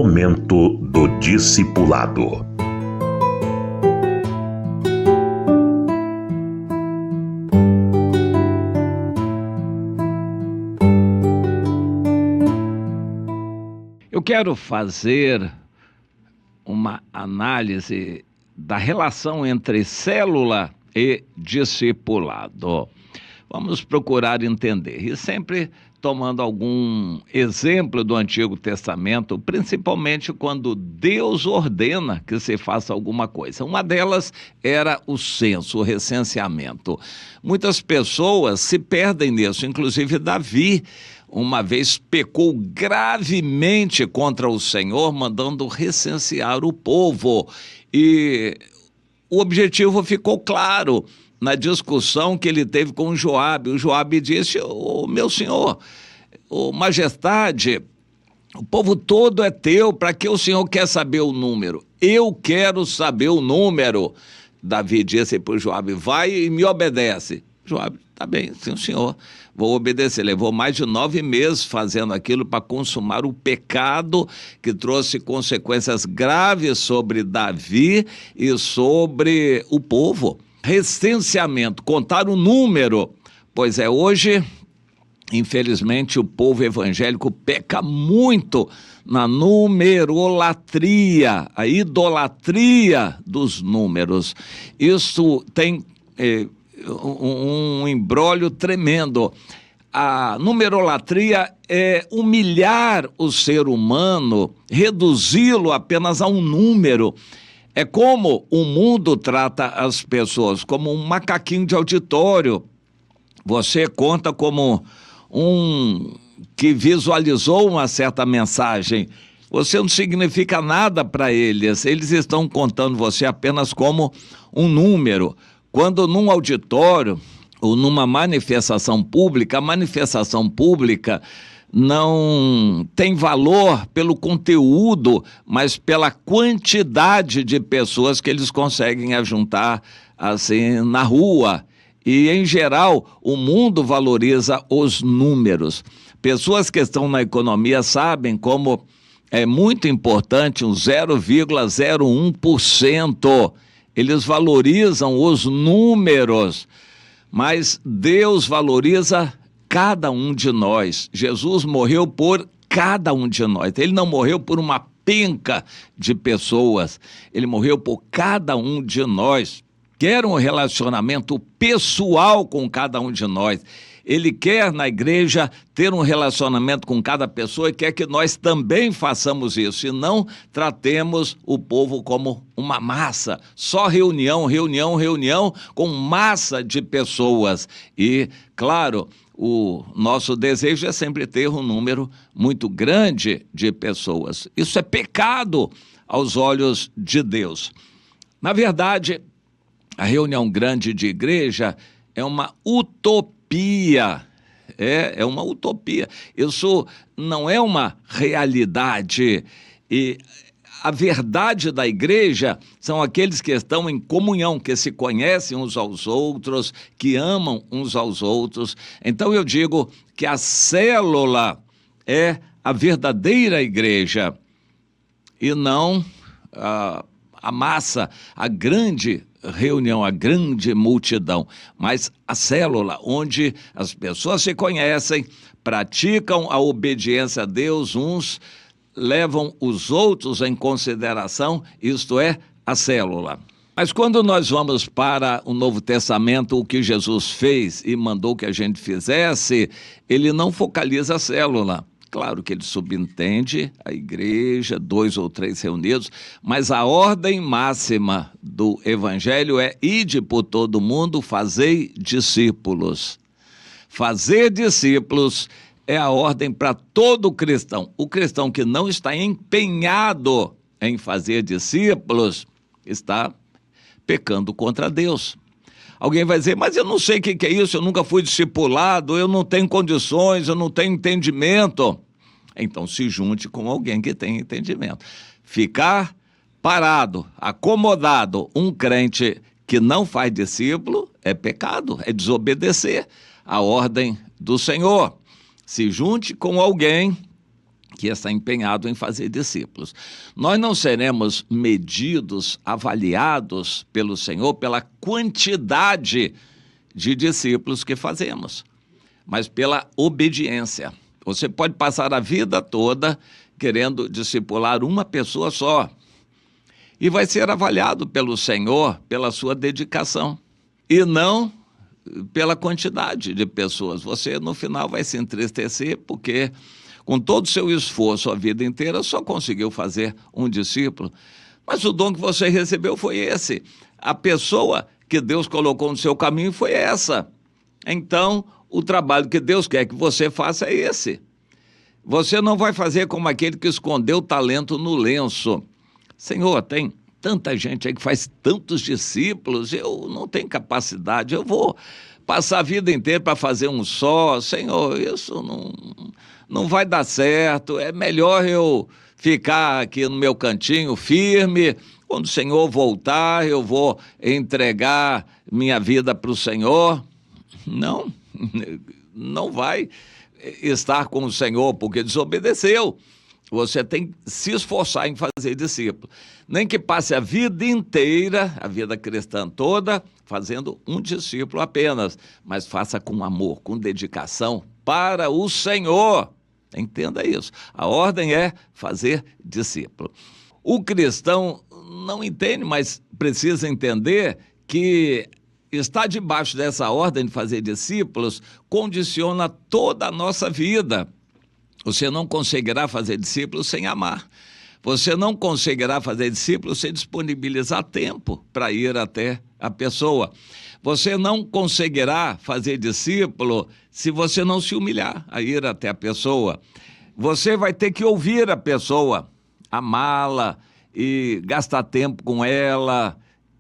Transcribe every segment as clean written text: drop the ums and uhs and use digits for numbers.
Momento do Discipulado. Eu quero fazer uma análise da relação entre célula e discipulado. Vamos procurar entender, e sempre tomando algum exemplo do Antigo Testamento, principalmente quando Deus ordena que se faça alguma coisa. Uma delas era o censo, o recenseamento. Muitas pessoas se perdem nisso, inclusive Davi, uma vez pecou gravemente contra o Senhor, mandando recensear o povo. E o objetivo ficou claro na discussão que ele teve com Joabe. O Joabe disse: meu senhor, majestade, o povo todo é teu, para que o senhor quer saber o número? Eu quero saber o número. Davi disse para o Joabe: vai e me obedece. Joabe: tá bem, sim senhor, vou obedecer. Levou mais de 9 meses fazendo aquilo para consumar o pecado que trouxe consequências graves sobre Davi e sobre o povo. Recenseamento, contar o número. Pois é, hoje, infelizmente, o povo evangélico peca muito na numerolatria, a idolatria dos números. Isso tem um imbróglio tremendo. A numerolatria é humilhar o ser humano, reduzi-lo apenas a um número. É como o mundo trata as pessoas, como um macaquinho de auditório. Você conta como um que visualizou uma certa mensagem. Você não significa nada para eles. Eles estão contando você apenas como um número. Quando num auditório ou numa manifestação pública, a manifestação pública não tem valor pelo conteúdo, mas pela quantidade de pessoas que eles conseguem ajuntar assim na rua. E, em geral, o mundo valoriza os números. Pessoas que estão na economia sabem como é muito importante um 0,01%. Eles valorizam os números, mas Deus valoriza cada um de nós. Jesus morreu por cada um de nós. Ele não morreu por uma penca de pessoas. Ele morreu por cada um de nós. Quer um relacionamento pessoal com cada um de nós. Ele quer, na igreja, ter um relacionamento com cada pessoa e quer que nós também façamos isso. E não tratemos o povo como uma massa. Só reunião, reunião, reunião com massa de pessoas. E, claro, o nosso desejo é sempre ter um número muito grande de pessoas. Isso é pecado aos olhos de Deus. Na verdade, a reunião grande de igreja é uma utopia. É uma utopia. Isso não é uma realidade. E a verdade da igreja são aqueles que estão em comunhão, que se conhecem uns aos outros, que amam uns aos outros. Então eu digo que a célula é a verdadeira igreja e não a massa, a grande reunião, a grande multidão, mas a célula, onde as pessoas se conhecem, praticam a obediência a Deus, uns levam os outros em consideração, isto é, a célula. Mas quando nós vamos para o Novo Testamento, o que Jesus fez e mandou que a gente fizesse, ele não focaliza a célula. Claro que ele subentende a igreja, 2 ou 3 reunidos, mas a ordem máxima do evangelho é: ide por todo mundo, fazei discípulos. Fazer discípulos é a ordem para todo cristão. O cristão que não está empenhado em fazer discípulos está pecando contra Deus. Alguém vai dizer: mas eu não sei o que é isso, eu nunca fui discipulado, eu não tenho condições, eu não tenho entendimento. Então se junte com alguém que tem entendimento. Ficar parado, acomodado, um crente que não faz discípulo é pecado, é desobedecer a ordem do Senhor. Se junte com alguém que está empenhado em fazer discípulos. Nós não seremos medidos, avaliados pelo Senhor pela quantidade de discípulos que fazemos, mas pela obediência. Você pode passar a vida toda querendo discipular uma pessoa só e vai ser avaliado pelo Senhor pela sua dedicação e não pela quantidade de pessoas. Você, no final, vai se entristecer porque, com todo o seu esforço a vida inteira, só conseguiu fazer um discípulo. Mas o dom que você recebeu foi esse. A pessoa que Deus colocou no seu caminho foi essa. Então, o trabalho que Deus quer que você faça é esse. Você não vai fazer como aquele que escondeu o talento no lenço. Senhor, tem tanta gente aí que faz tantos discípulos, eu não tenho capacidade, eu vou passar a vida inteira para fazer um só. Senhor, isso não vai dar certo, é melhor eu ficar aqui no meu cantinho firme. Quando o Senhor voltar, eu vou entregar minha vida para o Senhor. Não vai estar com o Senhor porque desobedeceu. Você tem que se esforçar em fazer discípulo. Nem que passe a vida inteira, a vida cristã toda, fazendo um discípulo apenas, mas faça com amor, com dedicação para o Senhor. Entenda isso. A ordem é fazer discípulo. O cristão não entende, mas precisa entender que estar debaixo dessa ordem de fazer discípulos condiciona toda a nossa vida. Você não conseguirá fazer discípulos sem amar. Você não conseguirá fazer discípulos sem disponibilizar tempo para ir até a pessoa. Você não conseguirá fazer discípulo se você não se humilhar a ir até a pessoa. Você vai ter que ouvir a pessoa, amá-la e gastar tempo com ela.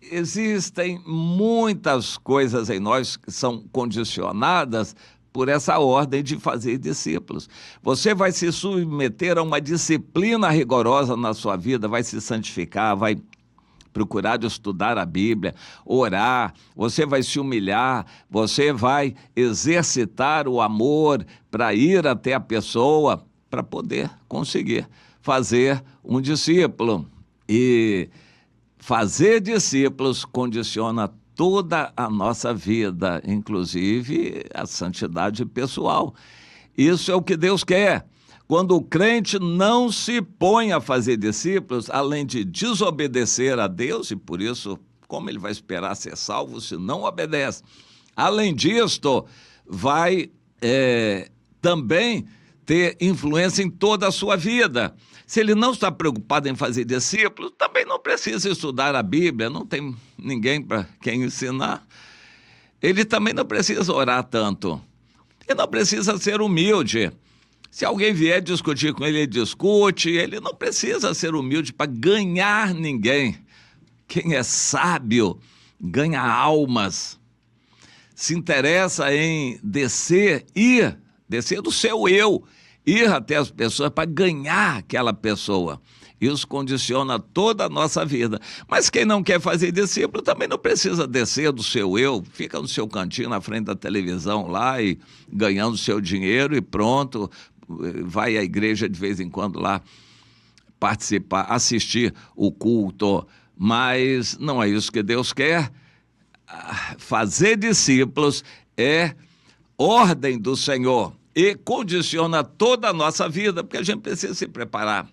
Existem muitas coisas em nós que são condicionadas por essa ordem de fazer discípulos. Você vai se submeter a uma disciplina rigorosa na sua vida, vai se santificar, vai procurar estudar a Bíblia, orar, você vai se humilhar, você vai exercitar o amor para ir até a pessoa, para poder conseguir fazer um discípulo. E fazer discípulos condiciona toda a nossa vida, inclusive a santidade pessoal. Isso é o que Deus quer. Quando o crente não se põe a fazer discípulos, além de desobedecer a Deus, e por isso, como ele vai esperar ser salvo se não obedece? Além disto, vai também ter influência em toda a sua vida. Se ele não está preocupado em fazer discípulos, também não precisa estudar a Bíblia, não tem ninguém para quem ensinar. Ele também não precisa orar tanto. Ele não precisa ser humilde. Se alguém vier discutir com ele, ele discute. Ele não precisa ser humilde para ganhar ninguém. Quem é sábio ganha almas. Se interessa em descer do seu eu, ir até as pessoas para ganhar aquela pessoa. Isso condiciona toda a nossa vida. Mas quem não quer fazer discípulo também não precisa descer do seu eu, fica no seu cantinho na frente da televisão lá e ganhando seu dinheiro e pronto, vai à igreja de vez em quando lá participar, assistir o culto. Mas não é isso que Deus quer. Fazer discípulos é ordem do Senhor e condiciona toda a nossa vida, porque a gente precisa se preparar,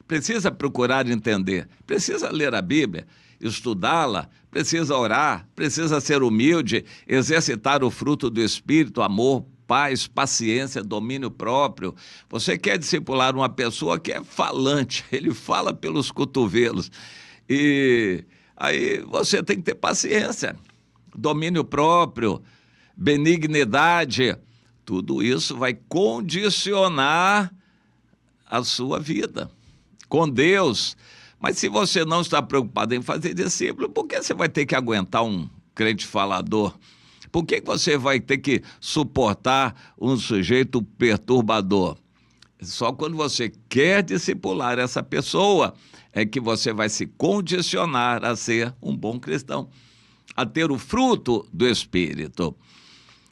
precisa procurar entender, precisa ler a Bíblia, estudá-la, precisa orar, precisa ser humilde, exercitar o fruto do Espírito, amor, paz, paciência, domínio próprio. Você quer discipular uma pessoa que é falante, ele fala pelos cotovelos, e aí você tem que ter paciência, domínio próprio, benignidade. Tudo isso vai condicionar a sua vida com Deus. Mas se você não está preocupado em fazer discípulo, por que você vai ter que aguentar um crente falador? Por que você vai ter que suportar um sujeito perturbador? Só quando você quer discipular essa pessoa é que você vai se condicionar a ser um bom cristão, a ter o fruto do Espírito.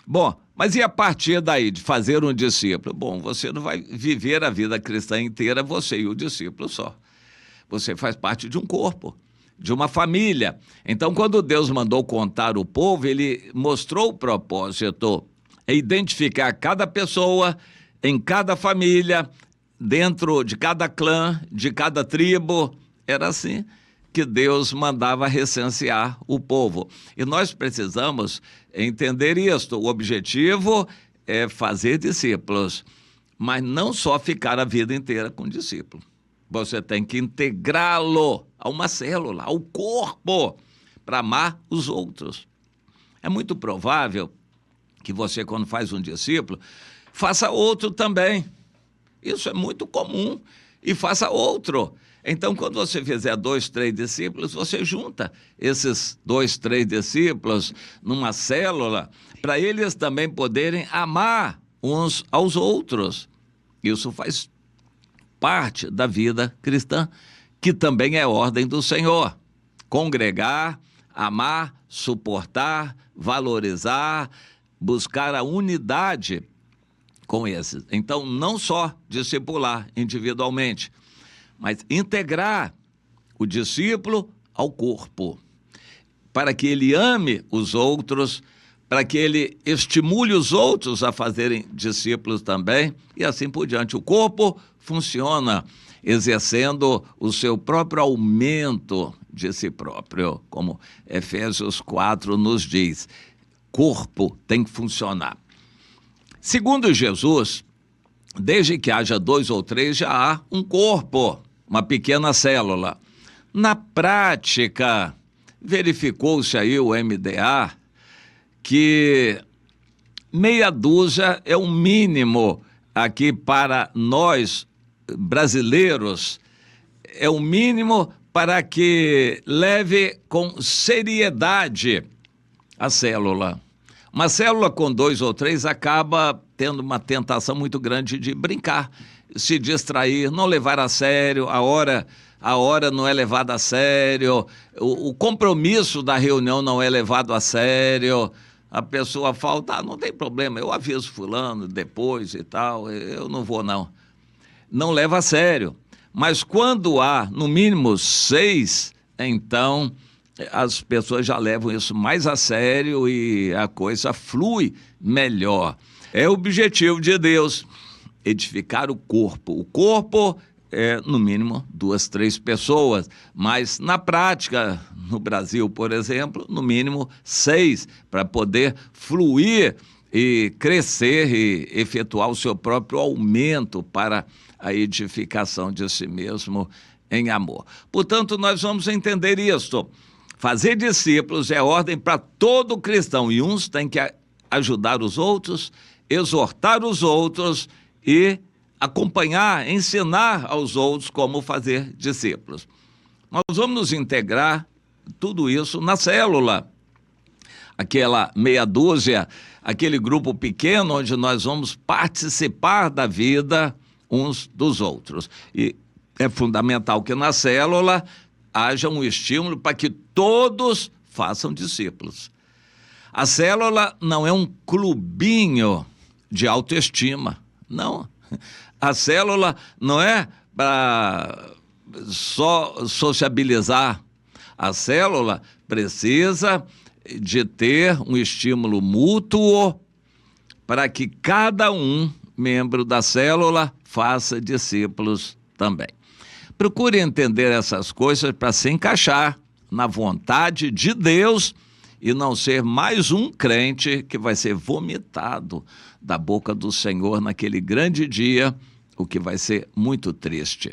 Bom, Mas e a partir daí, de fazer um discípulo? Bom, você não vai viver a vida cristã inteira, você e o discípulo só. Você faz parte de um corpo, de uma família. Então, quando Deus mandou contar o povo, ele mostrou o propósito, é identificar cada pessoa, em cada família, dentro de cada clã, de cada tribo. Era assim que Deus mandava recensear o povo. E nós precisamos entender isto. O objetivo é fazer discípulos, mas não só ficar a vida inteira com discípulo. Você tem que integrá-lo a uma célula, ao corpo, para amar os outros. É muito provável que você, quando faz um discípulo, faça outro também. Isso é muito comum. E faça outro. Então, quando você fizer 2, 3 discípulos, você junta esses 2, 3 discípulos numa célula para eles também poderem amar uns aos outros. Isso faz parte da vida cristã, que também é ordem do Senhor. Congregar, amar, suportar, valorizar, buscar a unidade com esses. Então, não só discipular individualmente, mas integrar o discípulo ao corpo, para que ele ame os outros, para que ele estimule os outros a fazerem discípulos também, e assim por diante. O corpo funciona exercendo o seu próprio aumento de si próprio, como Efésios 4 nos diz. Corpo tem que funcionar. Segundo Jesus, desde que haja 2 ou 3, já há um corpo, uma pequena célula. Na prática, verificou-se aí o MDA que meia dúzia é o mínimo aqui para nós brasileiros, é o mínimo para que leve com seriedade a célula. Uma célula com 2 ou 3 acaba tendo uma tentação muito grande de brincar, se distrair, não levar a sério, a hora não é levada a sério, o compromisso da reunião não é levado a sério, a pessoa falta, não tem problema, eu aviso fulano depois e tal, eu não vou não. Não leva a sério. Mas quando há, no mínimo, 6, então as pessoas já levam isso mais a sério e a coisa flui melhor. É o objetivo de Deus, edificar o corpo. O corpo é, no mínimo, 2, 3 pessoas, mas na prática, no Brasil, por exemplo, no mínimo 6, para poder fluir e crescer e efetuar o seu próprio aumento para a edificação de si mesmo em amor. Portanto, nós vamos entender isso. Fazer discípulos é ordem para todo cristão, e uns têm que ajudar os outros, exortar os outros e acompanhar, ensinar aos outros como fazer discípulos. Nós vamos nos integrar tudo isso na célula, aquela meia dúzia, aquele grupo pequeno onde nós vamos participar da vida uns dos outros. E é fundamental que na célula haja um estímulo para que todos façam discípulos. A célula não é um clubinho de autoestima, não. A célula não é para só sociabilizar. A célula precisa de ter um estímulo mútuo para que cada um, membro da célula, faça discípulos também. Procure entender essas coisas para se encaixar na vontade de Deus e não ser mais um crente que vai ser vomitado da boca do Senhor naquele grande dia, o que vai ser muito triste.